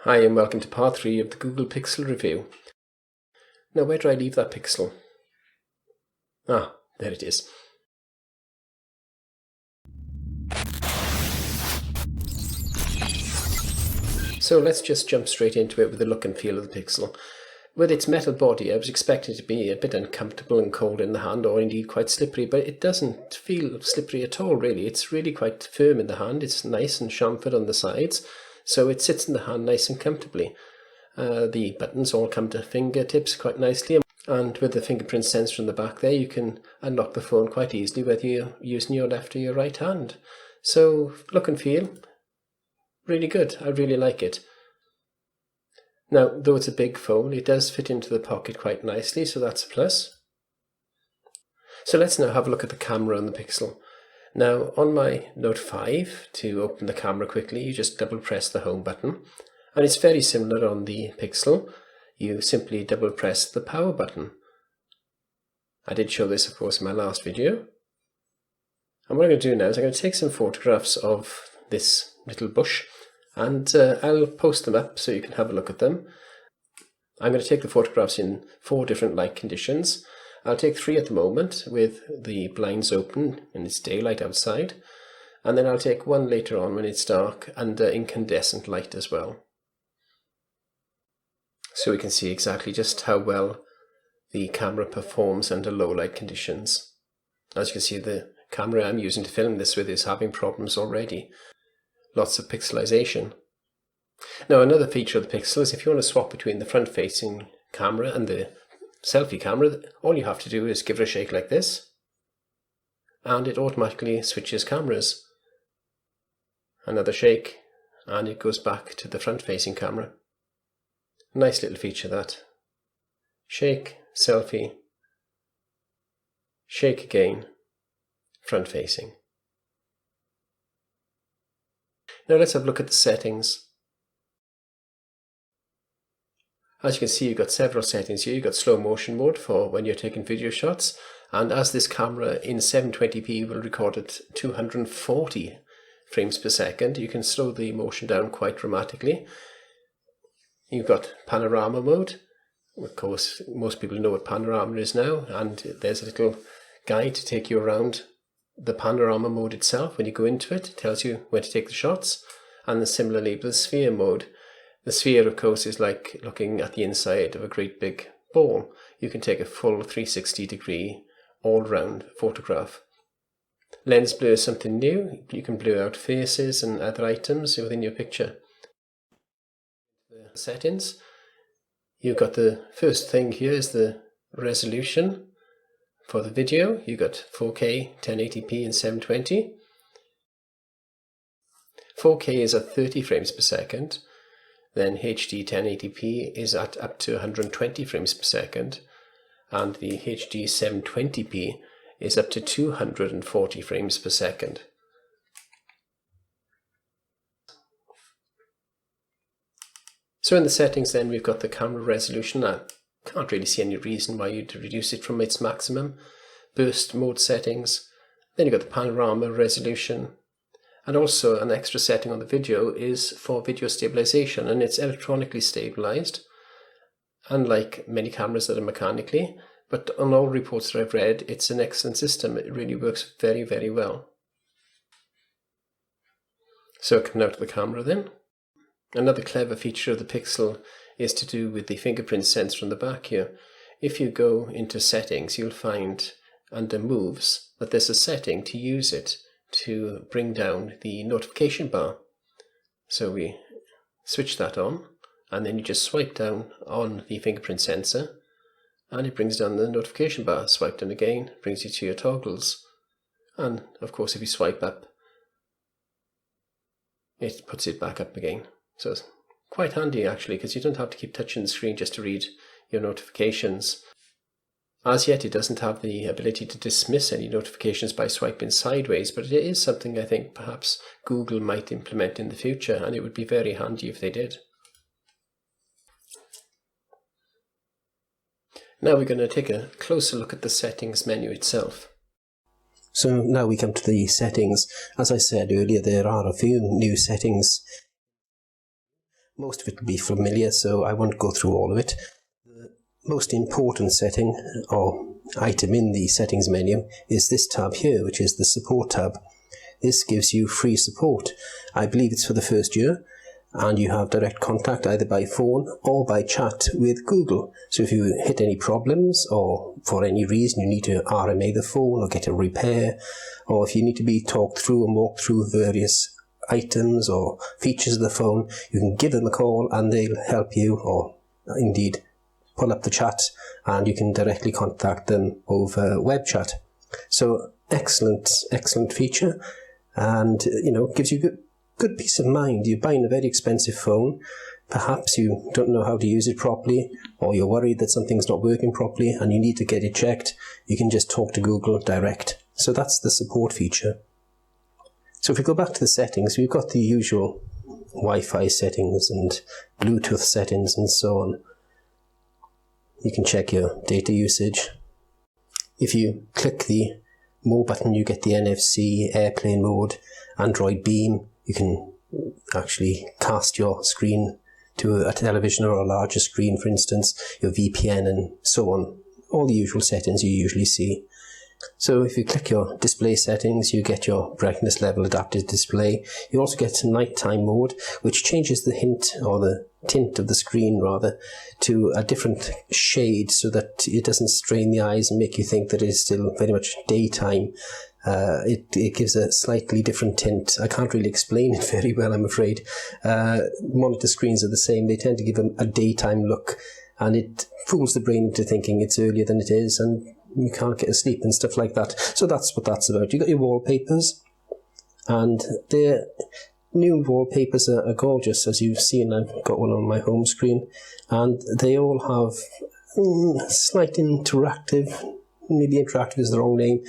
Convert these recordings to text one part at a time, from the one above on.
Hi and welcome to part 3 of the Google Pixel review. Now where do I leave that pixel? Ah, there it is. So let's just jump straight into it with the look and feel of the pixel. With its metal body, I was expecting it to be a bit uncomfortable and cold in the hand, or indeed quite slippery, but it doesn't feel slippery at all really. It's really quite firm in the hand. It's nice and chamfered on the sides, so it sits in the hand nice and comfortably. The buttons all come to fingertips quite nicely, and with the fingerprint sensor in the back there, you can unlock the phone quite easily whether you're using your left or your right hand. So look and feel, really good. I really like it. Now, though it's a big phone, it does fit into the pocket quite nicely, so that's a plus. So let's now have a look at the camera on the Pixel. Now, on my Note 5, to open the camera quickly, you just double press the home button. And it's very similar on the Pixel. You simply double press the power button. I did show this, of course, in my last video. And what I'm going to do now is I'm going to take some photographs of this little bush, and I'll post them up so you can have a look at them. I'm going to take the photographs in 4 different light conditions. I'll take 3 at the moment with the blinds open and it's daylight outside, and then I'll take 1 later on when it's dark under incandescent light as well. So we can see exactly just how well the camera performs under low light conditions. As you can see, the camera I'm using to film this with is having problems already. Lots of pixelization. Now, another feature of the Pixel is if you want to swap between the front-facing camera and the selfie camera, all you have to do is give it a shake like this, and it automatically switches cameras. Another shake, and it goes back to the front-facing camera. Nice little feature, that. Shake, selfie, shake again, front-facing. Now let's have a look at the settings. As you can see, you've got several settings here. You've got slow motion mode for when you're taking video shots, and as this camera in 720p will record at 240 frames per second, you can slow the motion down quite dramatically. You've got panorama mode. Of course, most people know what panorama is now, and there's a little guide to take you around the panorama mode itself. When you go into it, it tells you where to take the shots. And similarly with the sphere mode. The sphere, of course, is like looking at the inside of a great big ball. You can take a full 360-degree all-round photograph. Lens blur is something new. You can blur out faces and other items within your picture. The settings. You've got the first thing here is the resolution. For the video, you've got 4K, 1080p and 720. 4K is at 30 frames per second. Then HD 1080p is at up to 120 frames per second. And the HD 720p is up to 240 frames per second. So in the settings then, we've got the camera resolution. I can't really see any reason why you'd reduce it from its maximum. Burst mode settings. Then you've got the panorama resolution. And also an extra setting on the video is for video stabilization, and it's electronically stabilized, unlike many cameras that are mechanically. But on all reports that I've read, it's an excellent system. It really works very, very well. So coming out of the camera then. Another clever feature of the Pixel is to do with the fingerprint sensor on the back here. If you go into settings, you'll find under moves that there's a setting to use it to bring down the notification bar. So we switch that on, and then you just swipe down on the fingerprint sensor and it brings down the notification bar. Swipe down again, brings you to your toggles, and of course if you swipe up, it puts it back up again. So it's quite handy actually, because you don't have to keep touching the screen just to read your notifications. As yet, it doesn't have the ability to dismiss any notifications by swiping sideways, but it is something I think perhaps Google might implement in the future, and it would be very handy if they did. Now we're going to take a closer look at the settings menu itself. So now we come to the settings. As I said earlier, there are a few new settings. Most of it will be familiar, so I won't go through all of it. The most important setting or item in the settings menu is this tab here, which is the support tab. This gives you free support. I believe it's for the first year, and you have direct contact either by phone or by chat with Google. So if you hit any problems, or for any reason you need to RMA the phone or get a repair, or if you need to be talked through and walked through various items or features of the phone, you can give them a call and they'll help you, or indeed pull up the chat and you can directly contact them over web chat. So excellent feature, and gives you good peace of mind. You're buying a very expensive phone, perhaps you don't know how to use it properly, or you're worried that something's not working properly and you need to get it checked. You can just talk to Google direct. So that's the support feature. So if we go back to the settings, we've got the usual Wi-Fi settings and Bluetooth settings and so on. You can check your data usage. If you click the More button, you get the NFC, airplane mode, Android Beam. You can actually cast your screen to a television or a larger screen, for instance, your VPN and so on. All the usual settings you usually see. So if you click your display settings, you get your brightness level adaptive display. You also get some nighttime mode, which changes the hint, or the tint of the screen rather, to a different shade so that it doesn't strain the eyes and make you think that it is still very much daytime. It gives a slightly different tint. I can't really explain it very well, I'm afraid. Monitor screens are the same. They tend to give a daytime look, and it fools the brain into thinking it's earlier than it is, and you can't get asleep and stuff like that. So that's what that's about. You got your wallpapers, and their new wallpapers are gorgeous, as you've seen. I've got one on my home screen, and they all have slight interactive. Maybe interactive is the wrong name.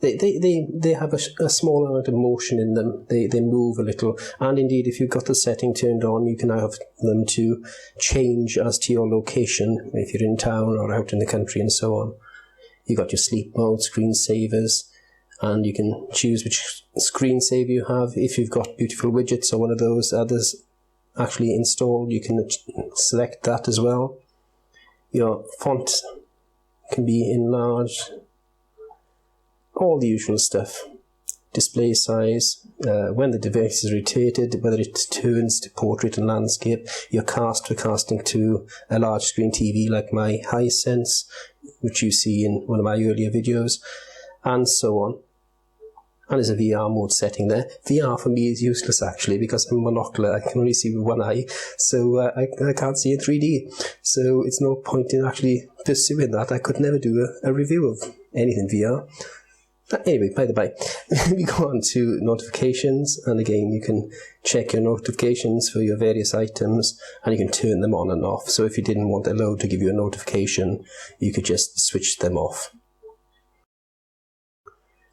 They have a small amount of motion in them. They move a little, and indeed, if you've got the setting turned on, you can have them to change as to your location if you're in town or out in the country and so on. You've got your sleep mode, screensavers, and you can choose which screensaver you have. If you've got beautiful widgets or one of those others actually installed, you can select that as well. Your font can be enlarged, all the usual stuff. Display size, when the device is rotated, whether it turns to portrait and landscape, your cast for casting to a large screen TV like my Hisense, which you see in one of my earlier videos, and so on. And there's a VR mode setting there. VR for me is useless actually, because I'm monocular. I can only see with one eye, so I can't see in 3D. So it's no point in actually pursuing that. I could never do a review of anything VR. Anyway, by the by, we go on to notifications, and again you can check your notifications for your various items, and you can turn them on and off. So if you didn't want Allo to give you a notification, you could just switch them off.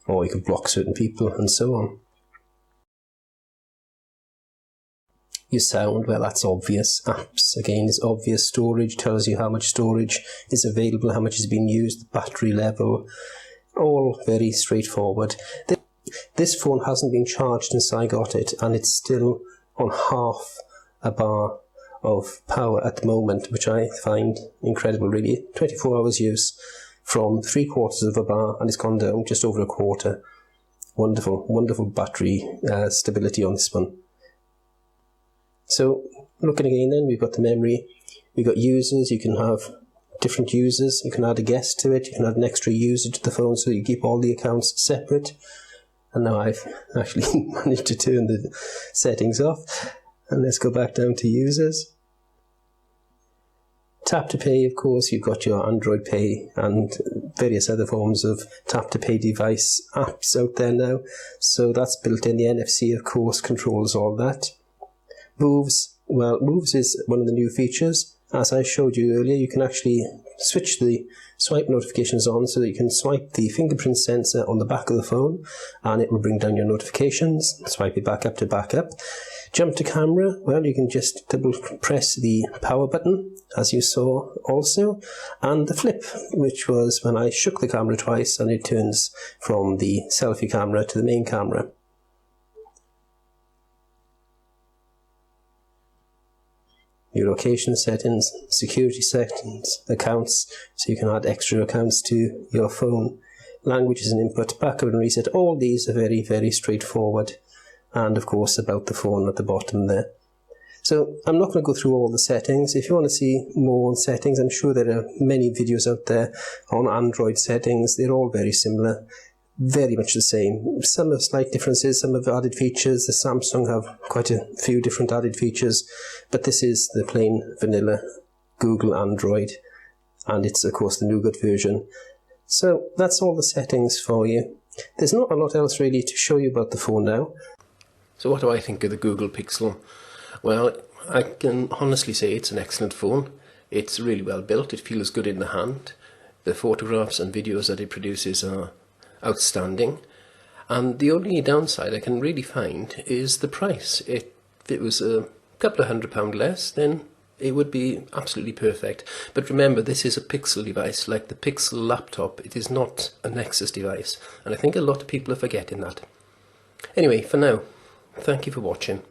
Or you could block certain people and so on. Your sound, well, that's obvious. Apps, again, is obvious. Storage tells you how much storage is available, how much is being used, the battery level, all very straightforward. This phone hasn't been charged since I got it, and it's still on half a bar of power at the moment, which I find incredible, really. 24 hours use from 3/4 of a bar, and it's gone down just over a quarter. Wonderful battery stability on this one. So looking again then, we've got the memory, we've got users. You can have different users, you can add a guest to it, you can add an extra user to the phone so you keep all the accounts separate. And now I've actually managed to turn the settings off, and let's go back down to users. Tap to pay, of course, you've got your Android Pay and various other forms of tap to pay device apps out there now. So that's built in. The NFC, of course, controls all that. Moves, well, Moves is one of the new features. As I showed you earlier, you can actually switch the swipe notifications on so that you can swipe the fingerprint sensor on the back of the phone and it will bring down your notifications. Swipe it back up to backup. Jump to camera, well, you can just double press the power button, as you saw also, and the flip, which was when I shook the camera twice and it turns from the selfie camera to the main camera. your location settings, security settings, accounts, so you can add extra accounts to your phone, languages and input, backup and reset. All these are very, very straightforward. And of course about the phone at the bottom there. So I'm not going to go through all the settings. If you want to see more settings, I'm sure there are many videos out there on Android settings. They're all very similar, very much the same. Some have slight differences, some have added features. The Samsung have quite a few different added features, but this is the plain vanilla Google Android, and it's of course the Nougat version. So that's all the settings for you. There's not a lot else really to show you about the phone now. So what do I think of the Google Pixel? Well, I can honestly say it's an excellent phone. It's really well built, it feels good in the hand. The photographs and videos that it produces are outstanding. And the only downside I can really find is the price. If it was a couple of £100 less, then it would be absolutely perfect. But remember, this is a Pixel device, like the Pixel laptop. It is not a Nexus device. And I think a lot of people are forgetting that. Anyway, for now, thank you for watching.